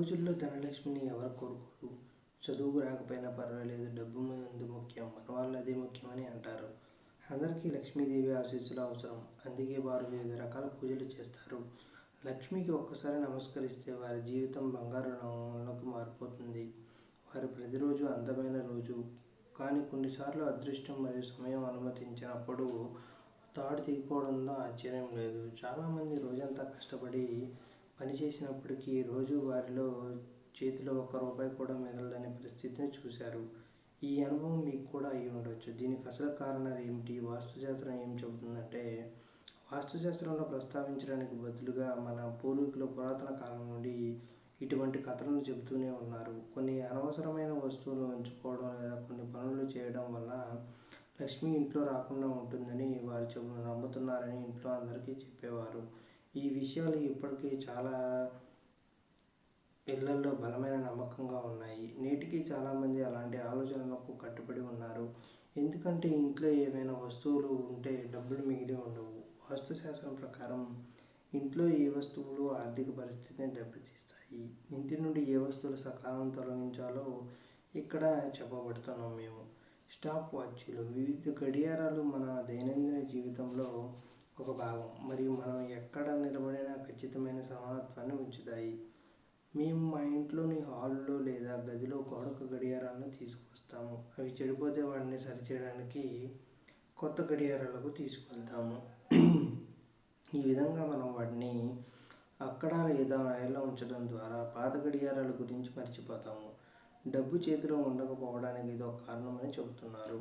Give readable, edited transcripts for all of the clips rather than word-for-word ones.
రోజుల్లో ధనలక్ష్మిని ఎవరు కోరుకోరు? చదువుకు రాకపోయినా పర్వాలేదు, డబ్బు ముందు ముఖ్యం, మనవాళ్ళు అదే ముఖ్యమని అంటారు. అందరికీ లక్ష్మీదేవి ఆశీస్సులు అవసరం. అందుకే వారు వివిధ రకాల పూజలు చేస్తారు. లక్ష్మికి ఒక్కసారి నమస్కరిస్తే వారి జీవితం బంగారు రంగులోకి మారిపోతుంది. వారి ప్రతిరోజు అందమైన రోజు. కానీ కొన్నిసార్లు అదృష్టం మరియు సమయం అనుమతించినప్పుడు తాడు తెగిపోవడంలో ఆశ్చర్యం లేదు. చాలామంది రోజంతా కష్టపడి పనిచేసినప్పటికీ రోజు వారిలో చేతిలో ఒక్క రూపాయి కూడా మిగలదనే పరిస్థితిని చూశారు. ఈ అనుభవం మీకు కూడా అయి ఉండొచ్చు. దీనికి అసలు కారణాలు ఏమిటి? వాస్తుశాస్త్రం ఏం చెబుతుందంటే, వాస్తుశాస్త్రంలో ప్రస్తావించడానికి బదులుగా మన పూర్వీకులు పురాతన కాలం నుండి ఇటువంటి కథలను చెబుతూనే ఉన్నారు. కొన్ని అనవసరమైన వస్తువులు ఉంచుకోవడం లేదా కొన్ని పనులు చేయడం వల్ల లక్ష్మి ఇంట్లో రాకుండా ఉంటుందని వారు నమ్ముతున్నారని ఇంట్లో అందరికీ చెప్పేవారు. ఈ విషయాలు ఇప్పటికీ చాలా ఇళ్లల్లో బలమైన నమ్మకంగా ఉన్నాయి. నేటికి చాలామంది అలాంటి ఆలోచనలకు కట్టుబడి ఉన్నారు. ఎందుకంటే ఇంట్లో ఏవైనా వస్తువులు ఉంటే డబ్బులు మిగిలి ఉండవు. వాస్తుశాస్త్రం ప్రకారం ఇంట్లో ఏ వస్తువులు ఆర్థిక పరిస్థితిని దెబ్బతీస్తాయి, ఇంటి నుండి ఏ వస్తువులు సకాలం తొలగించాలో ఇక్కడ చెప్పబడుతున్నాం మేము. స్టాప్ వాచీలు. వివిధ గడియారాలు మన దైనందిన జీవితంలో ఒక భాగం మరియు మనం ఎక్కడ నిలబడినా ఖచ్చితమైన సమానత్వాన్ని ఉంచుతాయి. మేము మా ఇంట్లోని హాల్లో లేదా గదిలో గోడకు గడియారాలను తీసుకొస్తాము. అవి చెడిపోతే వాటిని సరిచేయడానికి కొత్త గడియారాలకు తీసుకువెళ్తాము. ఈ విధంగా మనం వాటిని అక్కడ లేదా రైల్లో ఉంచడం ద్వారా పాత గడియారాల గురించి మర్చిపోతాము. డబ్బు చేతిలో ఉండకపోవడానికి ఇది ఒక కారణమని చెబుతున్నారు.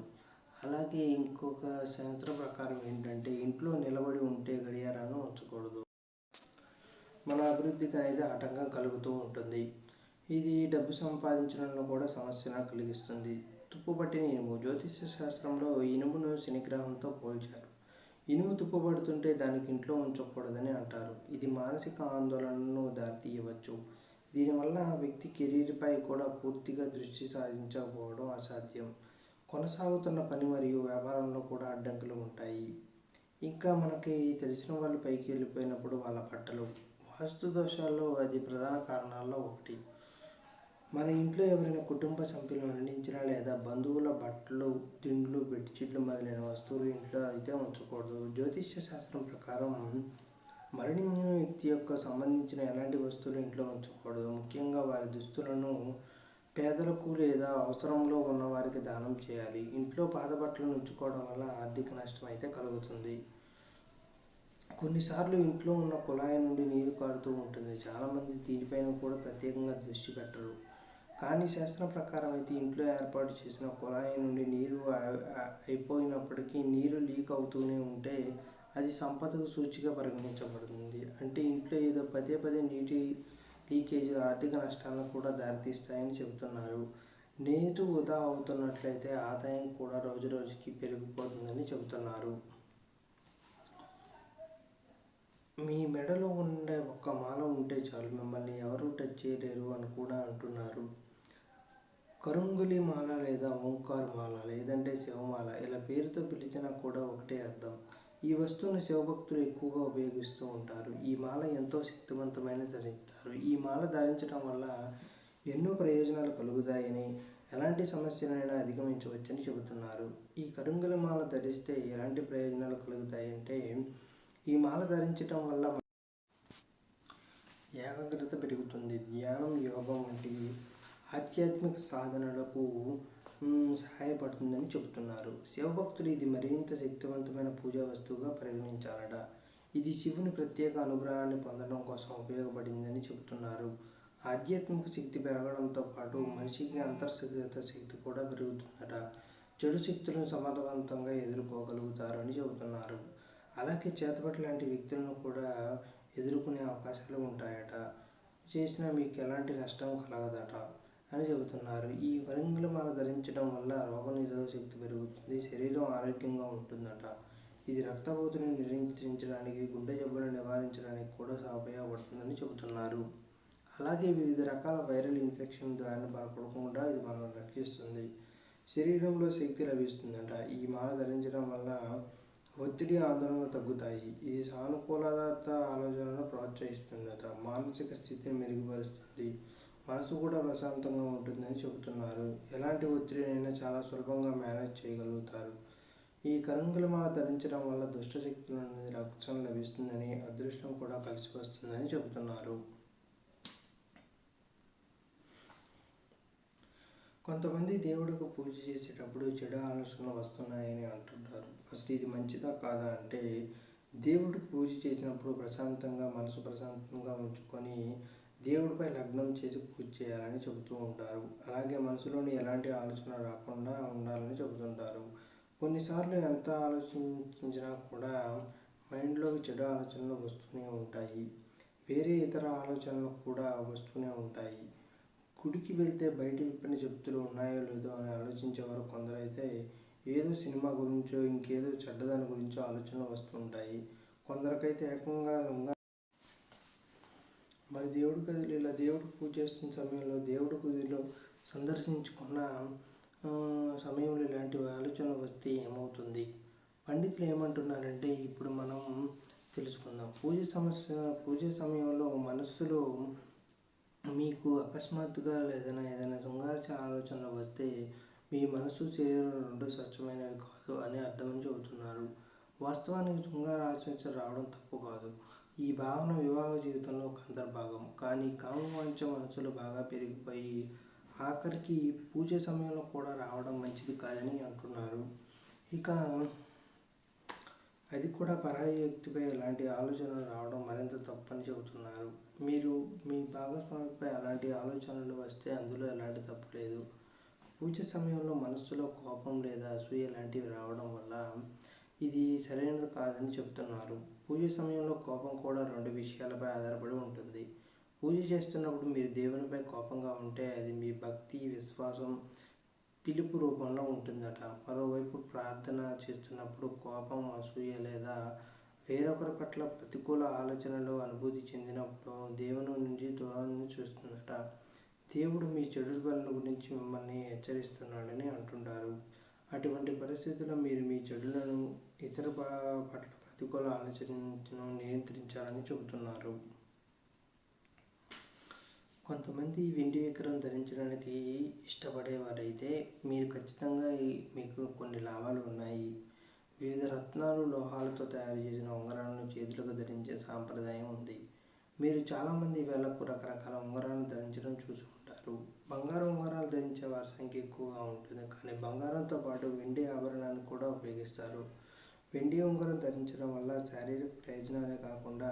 అలాగే ఇంకొక శాస్త్ర ప్రకారం ఏంటంటే, ఇంట్లో నిలబడి ఉంటే గడియారాన్ని ఉంచకూడదు. మన అభివృద్ధికి అనేది ఆటంకం కలుగుతూ ఉంటుంది. ఇది డబ్బు సంపాదించడంలో కూడా సమస్యను కలిగిస్తుంది. తుప్పుపట్టిన ఇనుము. జ్యోతిష్య శాస్త్రంలో ఇనుమును శనిగ్రహంతో పోల్చారు. ఇనుము తుప్పుపడుతుంటే దానికి ఇంట్లో ఉంచకూడదని అంటారు. ఇది మానసిక ఆందోళనను దారితీయవచ్చు. దీనివల్ల వ్యక్తి కెరీర్పై కూడా పూర్తిగా దృష్టి సాధించకపోవడం అసాధ్యం. కొనసాగుతున్న పని మరియు వ్యాపారంలో కూడా అడ్డంకులు ఉంటాయి. ఇంకా మనకి తెలిసిన వాళ్ళు పైకి వెళ్ళిపోయినప్పుడు వాళ్ళ బట్టలు. వాస్తు దోషాల్లో అది ప్రధాన కారణాల్లో ఒకటి. మన ఇంట్లో ఎవరైనా కుటుంబ సభ్యులు మరణించినా లేదా బంధువుల బట్టలు, దిండ్లు, బెడ్షీట్లు మొదలైన వస్తువులు ఇంట్లో అయితే ఉంచకూడదు. జ్యోతిష్య శాస్త్రం ప్రకారం మరణించిన వ్యక్తి యొక్క సంబంధించిన ఎలాంటి వస్తువులు ఇంట్లో ఉంచకూడదు. ముఖ్యంగా వారి దుస్తులను పేదలకు లేదా అవసరంలో ఉన్న వారికి దానం చేయాలి. ఇంట్లో పాత బట్టలను ఉంచుకోవడం వల్ల ఆర్థిక నష్టం అయితే కలుగుతుంది. కొన్నిసార్లు ఇంట్లో ఉన్న కుళాయి నుండి నీరు కారుతూ ఉంటుంది. చాలామంది దీనిపైన కూడా ప్రత్యేకంగా దృష్టి పెట్టరు. కానీ శాస్త్రం ప్రకారం అయితే ఇంట్లో ఏర్పాటు చేసిన కుళాయి నుండి నీరు అయిపోయినప్పటికీ నీరు లీక్ అవుతూనే ఉంటే అది సంపదకు సూచిగా పరిగణించబడుతుంది. అంటే ఇంట్లో ఏదో పదే పదే నీటి లీకేజీలు ఆర్థిక నష్టాలను కూడా దారితీస్తాయని చెబుతున్నారు. నీరు వృధా అవుతున్నట్లయితే ఆదాయం కూడా రోజు రోజుకి పెరిగిపోతుందని చెబుతున్నారు. మీ మెడలో ఉండే ఒక్క మాల ఉంటే చాలు, మిమ్మల్ని ఎవరూ టచ్ చేయలేరు అని కూడా అంటున్నారు. కరుంగులి మాల లేదా ఓంకార్ మాల లేదంటే శివమాల, ఇలా పేరుతో పిలిచినా కూడా ఒకటే అర్థం. ఈ వస్తువును శివభక్తులు ఎక్కువగా ఉపయోగిస్తూ ఉంటారు. ఈ మాల ఎంతో శక్తివంతమైన ధరిస్తారు. ఈ మాల ధరించడం వల్ల ఎన్నో ప్రయోజనాలు కలుగుతాయని, ఎలాంటి సమస్యలైనా అధిగమించవచ్చని చెబుతున్నారు. ఈ కరుంగలి మాల ధరిస్తే ఎలాంటి ప్రయోజనాలు కలుగుతాయంటే, ఈ మాల ధరించడం వల్ల ఏకాగ్రత పెరుగుతుంది. ధ్యానం, యోగం వంటి ఆధ్యాత్మిక సాధనలకు సహాయపడుతుందని చెబుతున్నారు. శివభక్తులు ఇది మరింత శక్తివంతమైన పూజా వస్తువుగా పరిగణించాలట. ఇది శివుని ప్రత్యేక అనుగ్రహాన్ని పొందడం కోసం ఉపయోగపడిందని చెబుతున్నారు. ఆధ్యాత్మిక శక్తి పెరగడంతో పాటు మనిషికి అంతర్గత శక్తి కూడా పెరుగుతుందట. చెడు శక్తులను సమర్థవంతంగా ఎదుర్కోగలుగుతారు అని చెబుతున్నారు. అలాగే చేతబడి లాంటి వ్యక్తులను కూడా ఎదుర్కొనే అవకాశాలు ఉంటాయట. చేసినా మీకు ఎలాంటి నష్టం కలగదట అని చెబుతున్నారు. ఈ కరుంగలి మాల ధరించడం వల్ల రోగనిరోధక శక్తి పెరుగుతుంది, శరీరం ఆరోగ్యంగా ఉంటుందట. ఇది రక్తపోటుని నియంత్రించడానికి, గుండె జబ్బులను నివారించడానికి కూడా ఉపయోగపడుతుందని చెబుతున్నారు. అలాగే వివిధ రకాల వైరల్ ఇన్ఫెక్షన్ ద్వారా బాధపడకుండా ఇది మనల్ని రక్షిస్తుంది. శరీరంలో శక్తి లభిస్తుందట. ఈ మాల ధరించడం వల్ల ఒత్తిడి, ఆందోళన తగ్గుతాయి. ఇది సానుకూలత ఆలోచనలను ప్రోత్సహిస్తుందట. మానసిక స్థితిని మెరుగుపరుస్తుంది. మనసు కూడా ప్రశాంతంగా ఉంటుందని చెబుతున్నారు. ఎలాంటి ఒత్తిడినైనా చాలా సులభంగా మేనేజ్ చేయగలుగుతారు. ఈ కరంగులమాల ధరించడం వల్ల దుష్టశక్తుల నుండి రక్షణ లభిస్తుందని, అదృష్టం కూడా కలిసి వస్తుందని చెబుతున్నారు. కొంతమంది దేవుడికి పూజ చేసేటప్పుడు చెడు ఆలోచనలు వస్తున్నాయని అంటుంటారు. అసలు ఇది మంచిదా కాదా అంటే, దేవుడికి పూజ చేసినప్పుడు మనసు ప్రశాంతంగా ఉంచుకొని దేవుడిపై లగ్నం చేసి పూజ చేయాలని చెబుతూ ఉంటారు. అలాగే మనసులోని ఎలాంటి ఆలోచన రాకుండా ఉండాలని చెబుతుంటారు. కొన్నిసార్లు ఎంత ఆలోచించినా కూడా మైండ్లోకి చెడు ఆలోచనలు వస్తూనే ఉంటాయి. వేరే ఇతర ఆలోచనలు కూడా వస్తూనే ఉంటాయి. గుడికి వెళ్తే బయట విప్పిన శక్తులు ఉన్నాయో లేదో అని ఆలోచించేవారు కొందరైతే ఏదో సినిమా గురించో ఇంకేదో చెడ్డదాని గురించో ఆలోచనలు వస్తుంటాయి. కొందరికైతే ఏకంగా మరి దేవుడి గదిలో ఇలా దేవుడికి పూజ చేస్తున్న సమయంలో దేవుడి గదిలో సందర్శించుకున్న సమయంలో ఇలాంటి ఆలోచనలు వస్తే ఏమవుతుంది? పండితులు ఏమంటున్నారంటే ఇప్పుడు మనం తెలుసుకుందాం. పూజ సమయంలో మనస్సులో మీకు అకస్మాత్తుగా ఏదైనా శృంగార ఆలోచనలు వస్తే మీ మనసు శరీరం రెండు స్వచ్ఛమైనవి కాదు అని అర్థమని చెబుతున్నారు. వాస్తవానికి శృంగార ఆలోచన రావడం తప్పు కాదు. ఈ భావన వివాహ జీవితంలో ఒక అంతర్భాగం. కానీ కామవాంఛ మనసులో బాగా పెరిగిపోయి ఆఖరికి పూజ సమయంలో కూడా రావడం మంచిది కాదని అంటున్నారు. ఇక అది కూడా పరాయి వ్యక్తిపై ఇలాంటి ఆలోచనలు రావడం మరింత తప్పని చెబుతున్నారు. మీరు మీ భాగస్వామిపై అలాంటి ఆలోచనలు వస్తే అందులో ఎలాంటి తప్పు లేదు. పూజ సమయంలో మనస్సులో కోపం లేదా అసూయ లాంటివి రావడం వల్ల ఇది సరైనది కాదని చెప్తున్నారు. పూజ సమయంలో కోపం కూడా రెండు విషయాలపై ఆధారపడి ఉంటుంది. పూజ చేస్తున్నప్పుడు మీరు దేవునిపై కోపంగా ఉంటే అది మీ భక్తి, విశ్వాసం, పిలుపు రూపంలో ఉంటుందట. మరోవైపు ప్రార్థన చేస్తున్నప్పుడు కోపం, అసూయ లేదా వేరొకరి పట్ల ప్రతికూల ఆలోచనలు అనుభూతి చెందినప్పుడు దేవుని నుంచి దూరాన్ని చూస్తుందట. దేవుడు మీ చెడు పనుల గురించి మిమ్మల్ని హెచ్చరిస్తున్నాడని అంటుంటారు. అటువంటి పరిస్థితుల్లో మీరు మీ చెడులను ఇతర పట్ల ప్రతికూల ఆలోచనను నియంత్రించాలని చెబుతున్నారు. కొంతమంది వెండి విగ్రహం ధరించడానికి ఇష్టపడేవారైతే మీరు ఖచ్చితంగా మీకు కొన్ని లాభాలు ఉన్నాయి. వివిధ రత్నాలు, లోహాలతో తయారు చేసిన ఉంగరాలను చేతులకు ధరించే సాంప్రదాయం ఉంది. మీరు చాలామంది వేలకు రకరకాల ఉంగరాలను ధరించడం చూసి ఉంటారు. బంగారు ఉంగరాలు ధరించే వారి సంఖ్య ఎక్కువగా ఉంటుంది. కానీ బంగారంతో పాటు వెండి ఆభరణాన్ని కూడా ఉపయోగిస్తారు. వెండి ఉంగరం ధరించడం వల్ల శారీరక ప్రయోజనాలే కాకుండా